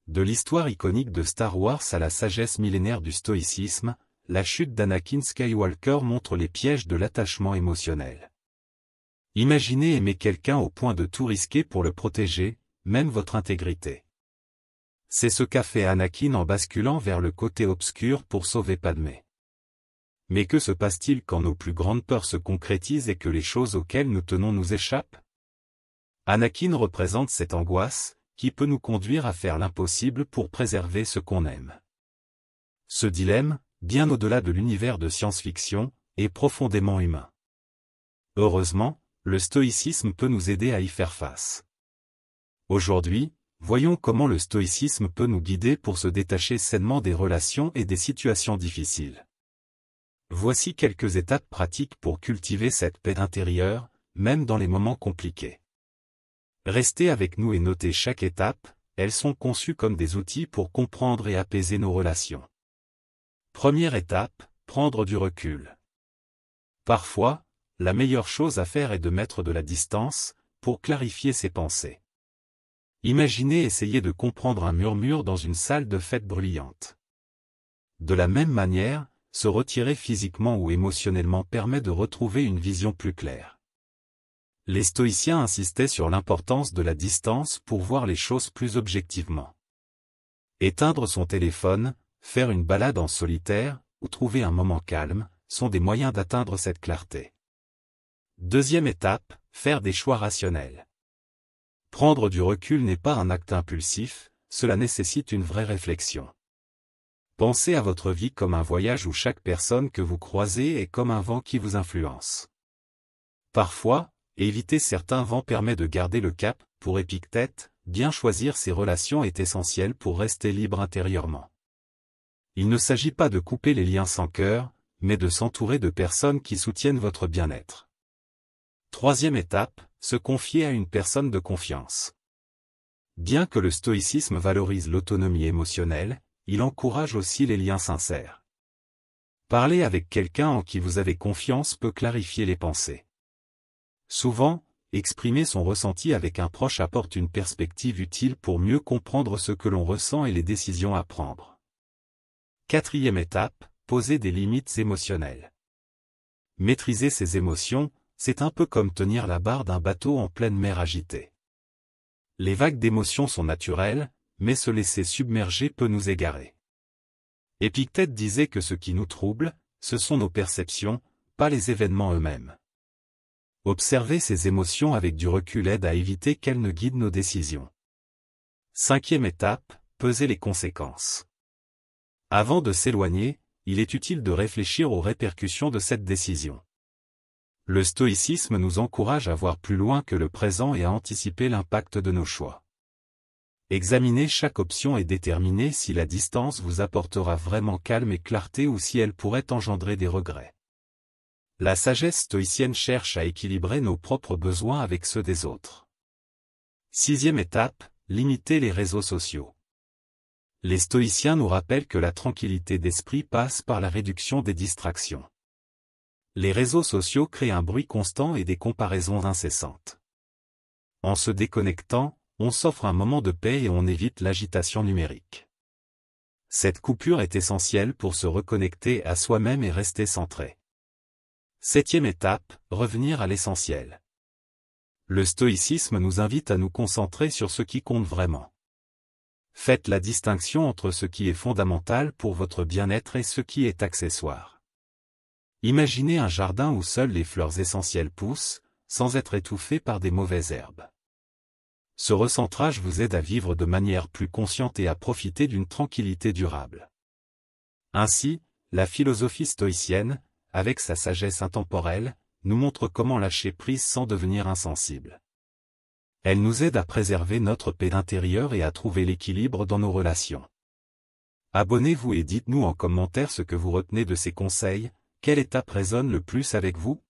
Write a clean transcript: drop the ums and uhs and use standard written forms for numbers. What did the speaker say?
De l'histoire iconique de Star Wars à la sagesse millénaire du stoïcisme, la chute d'Anakin Skywalker montre les pièges de l'attachement émotionnel. Imaginez aimer quelqu'un au point de tout risquer pour le protéger, même votre intégrité. C'est ce qu'a fait Anakin en basculant vers le côté obscur pour sauver Padmé. Mais que se passe-t-il quand nos plus grandes peurs se concrétisent et que les choses auxquelles nous tenons nous échappent? Anakin représente cette angoisse, qui peut nous conduire à faire l'impossible pour préserver ce qu'on aime. Ce dilemme, bien au-delà de l'univers de science-fiction, est profondément humain. Heureusement, le stoïcisme peut nous aider à y faire face. Aujourd'hui, voyons comment le stoïcisme peut nous guider pour se détacher sainement des relations et des situations difficiles. Voici quelques étapes pratiques pour cultiver cette paix intérieure, même dans les moments compliqués. Restez avec nous et notez chaque étape, elles sont conçues comme des outils pour comprendre et apaiser nos relations. Première étape, prendre du recul. Parfois, la meilleure chose à faire est de mettre de la distance, pour clarifier ses pensées. Imaginez essayer de comprendre un murmure dans une salle de fête bruyante. De la même manière, se retirer physiquement ou émotionnellement permet de retrouver une vision plus claire. Les stoïciens insistaient sur l'importance de la distance pour voir les choses plus objectivement. Éteindre son téléphone, faire une balade en solitaire, ou trouver un moment calme, sont des moyens d'atteindre cette clarté. Deuxième étape, faire des choix rationnels. Prendre du recul n'est pas un acte impulsif, cela nécessite une vraie réflexion. Pensez à votre vie comme un voyage où chaque personne que vous croisez est comme un vent qui vous influence. Parfois, éviter certains vents permet de garder le cap. Pour Épictète, bien choisir ses relations est essentiel pour rester libre intérieurement. Il ne s'agit pas de couper les liens sans cœur, mais de s'entourer de personnes qui soutiennent votre bien-être. Troisième étape, se confier à une personne de confiance. Bien que le stoïcisme valorise l'autonomie émotionnelle, il encourage aussi les liens sincères. Parler avec quelqu'un en qui vous avez confiance peut clarifier les pensées. Souvent, exprimer son ressenti avec un proche apporte une perspective utile pour mieux comprendre ce que l'on ressent et les décisions à prendre. Quatrième étape, poser des limites émotionnelles. Maîtriser ses émotions, c'est un peu comme tenir la barre d'un bateau en pleine mer agitée. Les vagues d'émotions sont naturelles, mais se laisser submerger peut nous égarer. Épictète disait que ce qui nous trouble, ce sont nos perceptions, pas les événements eux-mêmes. Observer ces émotions avec du recul aide à éviter qu'elles ne guident nos décisions. Cinquième étape, peser les conséquences. Avant de s'éloigner, il est utile de réfléchir aux répercussions de cette décision. Le stoïcisme nous encourage à voir plus loin que le présent et à anticiper l'impact de nos choix. Examinez chaque option et déterminez si la distance vous apportera vraiment calme et clarté ou si elle pourrait engendrer des regrets. La sagesse stoïcienne cherche à équilibrer nos propres besoins avec ceux des autres. Sixième étape, limiter les réseaux sociaux. Les stoïciens nous rappellent que la tranquillité d'esprit passe par la réduction des distractions. Les réseaux sociaux créent un bruit constant et des comparaisons incessantes. En se déconnectant, on s'offre un moment de paix et on évite l'agitation numérique. Cette coupure est essentielle pour se reconnecter à soi-même et rester centré. Septième étape, revenir à l'essentiel. Le stoïcisme nous invite à nous concentrer sur ce qui compte vraiment. Faites la distinction entre ce qui est fondamental pour votre bien-être et ce qui est accessoire. Imaginez un jardin où seules les fleurs essentielles poussent, sans être étouffées par des mauvaises herbes. Ce recentrage vous aide à vivre de manière plus consciente et à profiter d'une tranquillité durable. Ainsi, la philosophie stoïcienne, avec sa sagesse intemporelle, nous montre comment lâcher prise sans devenir insensible. Elle nous aide à préserver notre paix intérieure et à trouver l'équilibre dans nos relations. Abonnez-vous et dites-nous en commentaire ce que vous retenez de ces conseils, quelle étape résonne le plus avec vous?